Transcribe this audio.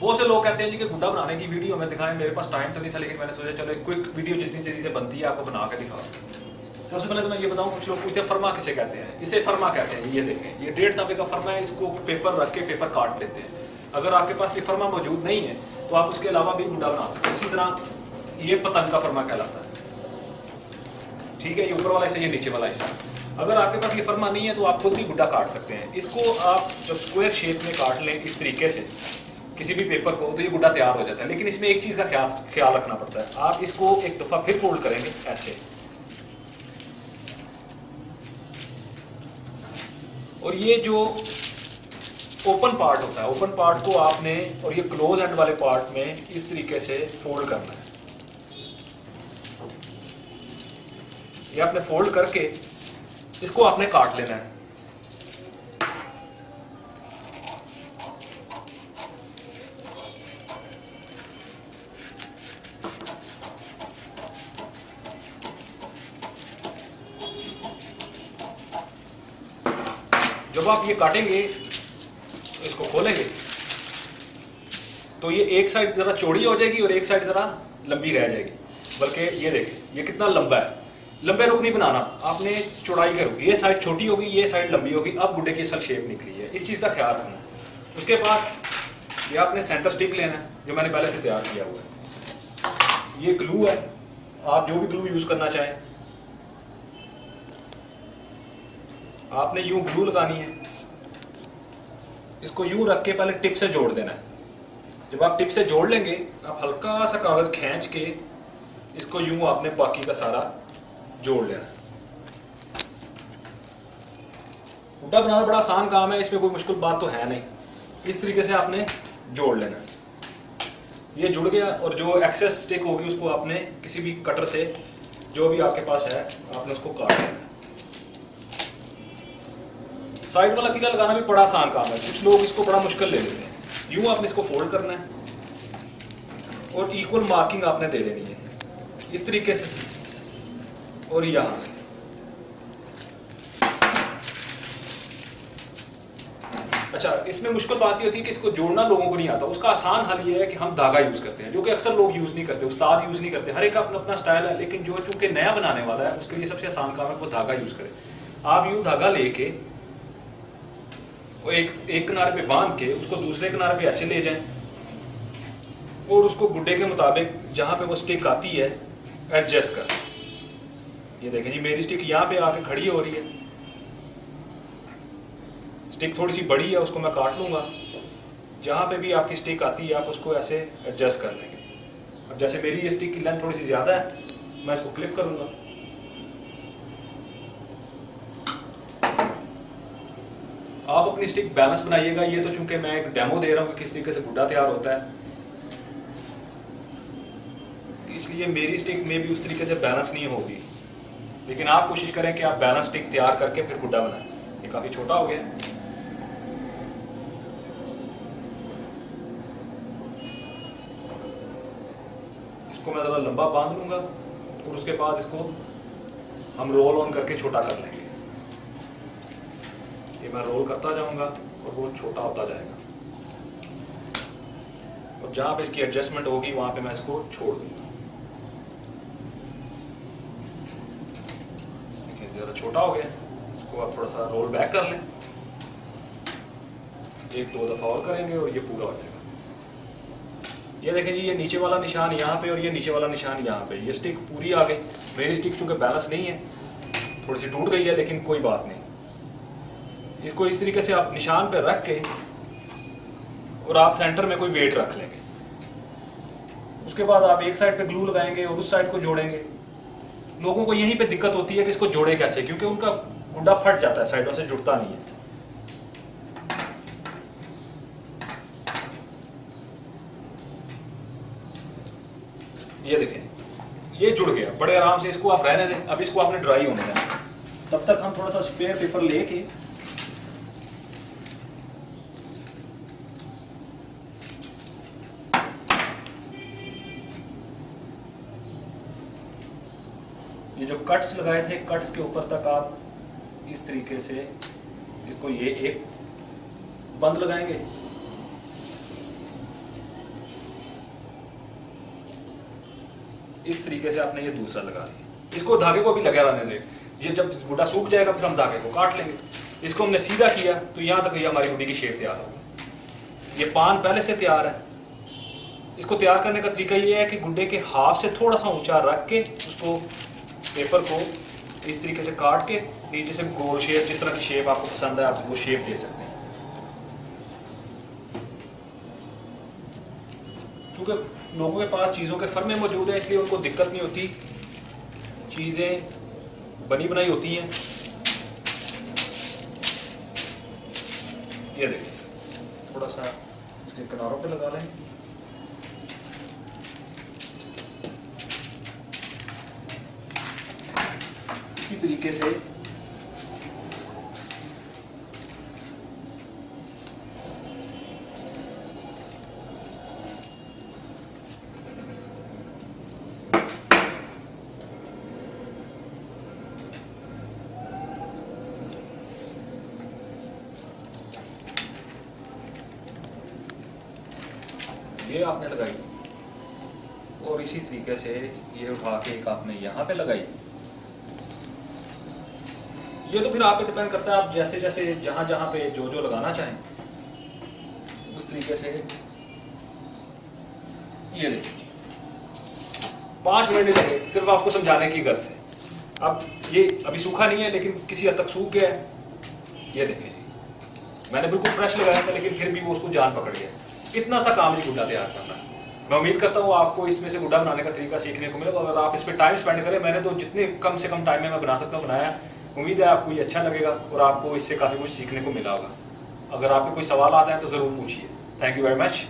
बहुत से लोग कहते हैं जी कि गुड्डा बनाने की वीडियो हमें दिखाएं, मेरे पास टाइम तो नहीं था, लेकिन मैंने सोचा चलो एक क्विक वीडियो जितनी जल्दी से बनती है आपको बना के दिखाओ। सबसे पहले तो मैं ये बताऊं, कुछ लोग पूछते हैं फर्मा किसे कहते हैं। इसे फर्मा कहते हैं। ये देखें, ये 1.5 तांबे का फर्मा है, इसको पेपर रख के पेपर काट लेते हैं। अगर आपके पास ये फर्मा मौजूद नहीं है तो आप उसके अलावा भी गुड्डा बना सकते हैं। इसी तरह ये पतंग का फर्मा कहलाता है, ठीक है, ये ऊपर वाला हिस्सा, ये नीचे वाला हिस्सा। अगर आपके पास ये फर्मा नहीं है तो आप खुद भी गुड्डा काट सकते हैं। इसको आप जब स्क्वायर शेप में काट लें इस तरीके से किसी भी पेपर को, तो ये गुड्डा तैयार हो जाता है। लेकिन इसमें एक चीज़ का ख्याल रखना पड़ता है। आप इसको एक दफ़ा फिर फोल्ड करेंगे ऐसे, और ये जो ओपन पार्ट होता है, ओपन पार्ट को आपने, और ये क्लोज एंड वाले पार्ट में इस तरीके से फोल्ड करना है। ये आपने फोल्ड करके इसको आपने काट लेना है। जब आप ये काटेंगे, इसको खोलेंगे, तो ये एक साइड जरा चौड़ी हो जाएगी और एक साइड जरा लंबी रह जाएगी। बल्कि ये देखें, ये कितना लंबा है। लंबे रुख नहीं बनाना आपने, चौड़ाई का रुख। ये साइड छोटी होगी, ये साइड लंबी होगी। अब गुड्डे की असल शेप निकली है, इस चीज़ का ख्याल रखना है। उसके बाद ये आपने सेंटर स्टिक लेना है, जो मैंने पहले से तैयार किया हुआ है। ये ग्लू है, आप जो भी ग्लू यूज़ करना चाहें। आपने यूं ग्लू लगानी है, इसको यूं रख के पहले टिप से जोड़ देना है। जब आप टिप से जोड़ लेंगे, आप हल्का सा कागज़ खींच के इसको यूं आपने बाकी का सारा जोड़ लेना है। गुड्डा बनाना बड़ा आसान काम है, इसमें कोई मुश्किल बात तो है नहीं। इस तरीके से आपने जोड़ लेना है। ये जुड़ गया, और जो एक्सेस स्टिक होगी उसको आपने किसी भी कटर से, जो भी आपके पास है, आपने उसको काट लेना है। साइड वाला तीरा लगाना भी बड़ा आसान काम है, कुछ लोग इसको बड़ा मुश्किल ले लेते हैं। यूं आपने इसको फोल्ड करना है और इक्वल मार्किंग आपने दे देनी है इस तरीके से, और यहां से। अच्छा, इसमें मुश्किल बात ये होती है कि इसको जोड़ना लोगों को नहीं आता। उसका आसान हल ये है कि हम धागा यूज करते हैं, जो कि अक्सर लोग यूज नहीं करते, उस्ताद यूज नहीं करते। हर एक का अपना अपना स्टाइल है, लेकिन जो चूंकि नया बनाने वाला है उसके लिए सबसे आसान काम है वो धागा यूज करे। आप यूं धागा लेके एक किनारे पे बांध के उसको दूसरे किनारे पे ऐसे ले जाएं, और उसको गुड्डे के मुताबिक जहां पे वो स्टिक आती है एडजस्ट कर। ये देखें जी, मेरी स्टिक यहाँ पे आके खड़ी हो रही है। स्टिक थोड़ी सी बड़ी है, उसको मैं काट लूंगा। जहां पे भी आपकी स्टिक आती है आप उसको ऐसे एडजस्ट कर लेंगे। अब जैसे मेरी ये स्टिक की लेंथ थोड़ी सी ज्यादा है, मैं इसको क्लिप करूंगा। आप अपनी स्टिक बैलेंस बनाइएगा। ये तो चूंकि मैं एक डेमो दे रहा हूँ कि किस तरीके से गुड्डा तैयार होता है, इसलिए मेरी स्टिक में भी उस तरीके से बैलेंस नहीं होगी। लेकिन आप कोशिश करें कि आप बैलेंस स्टिक तैयार करके फिर गुड्डा बनाएं। ये काफी छोटा हो गया। इसको मैं जरा लंबा बांध लूंगा, और उसके बाद इसको हम रोल ऑन करके छोटा कर लेंगे। ये मैं रोल करता जाऊंगा और वो छोटा होता जाएगा, और जहां पे इसकी एडजस्टमेंट होगी वहां पे मैं इसको छोड़ दूंगा। ठीक है, ज़्यादा छोटा हो गया, इसको आप थोड़ा सा रोल बैक कर लें। एक दो दफ़ा और करेंगे और ये पूरा हो जाएगा। ये देखें जी, ये नीचे वाला निशान यहाँ पे और ये नीचे वाला निशान यहाँ पे। ये स्टिक पूरी आ गई। मेरी स्टिक चूँकि बैलेंस नहीं है, थोड़ी सी टूट गई है, लेकिन कोई बात नहीं। इसको इस तरीके से आप निशान पे रख के, और आप सेंटर में कोई वेट रख लेंगे। उसके बाद आप एक साइड पे ग्लू लगाएंगे और उस साइड को जोड़ेंगे। लोगों को यहीं पे दिक्कत होती है कि इसको जोड़े कैसे, क्योंकि उनका गुड्डा फट जाता है, साइडों से जुड़ता नहीं है। ये देखें, ये जुड़ गया बड़े आराम से। इसको आप रहने दें, अब इसको आपने ड्राई होने देना। तब तक हम थोड़ा सा स्पेयर पेपर लेके ये जो कट्स लगाए थे, कट्स के ऊपर तक आप इस तरीके से इसको ये एक बंद लगाएंगे, इस तरीके से आपने ये दूसरा लगा दिया। इसको धागे को भी लगा रहने दें, ये जब गुड्डा सूख जाएगा फिर हम धागे को काट लेंगे। इसको हमने सीधा किया तो यहाँ तक ये हमारी गुड्डी की शेप तैयार होगी। ये पान पहले से तैयार है। इसको तैयार करने का तरीका ये है कि गुड्डे के हाफ से थोड़ा सा ऊंचा रख के उसको पेपर को इस तरीके से काट के नीचे से गोल शेप, जिस तरह की शेप आपको पसंद है आप वो शेप दे सकते हैं। क्योंकि लोगों के पास चीज़ों के फर्मे मौजूद हैं इसलिए उनको दिक्कत नहीं होती, चीज़ें बनी बनाई होती हैं। ये देखिए थोड़ा सा इसके किनारों पे लगा लें। इसी तरीके से ये आपने लगाई और इसी तरीके से ये उठा के एक आपने यहाँ पे लगाई। ये तो फिर आप पे डिपेंड करता है, आप जैसे जैसे जहां जहां पे जो जो लगाना चाहें उस तरीके से। ये देखिए 5 मिनट लगे सिर्फ आपको समझाने की गर्ज से। अब ये अभी सूखा नहीं है लेकिन किसी हद तक सूख गया है। ये देखिए मैंने बिल्कुल फ्रेश लगाया था लेकिन फिर भी वो उसको जान पकड़ गया। कितना सा काम है गुड्डा तैयार करना। मैं उम्मीद करता हूँ आपको इसमें से गुड्डा बनाने का तरीका सीखने को मिलेगा। अगर आप इस पर टाइम स्पेंड करें, मैंने तो जितने कम से कम टाइम में मैं बना सकता हूँ बनाया। उम्मीद है आपको ये अच्छा लगेगा और आपको इससे काफ़ी कुछ सीखने को मिला होगा। अगर आपके कोई सवाल आते हैं तो ज़रूर पूछिए। Thank you very much.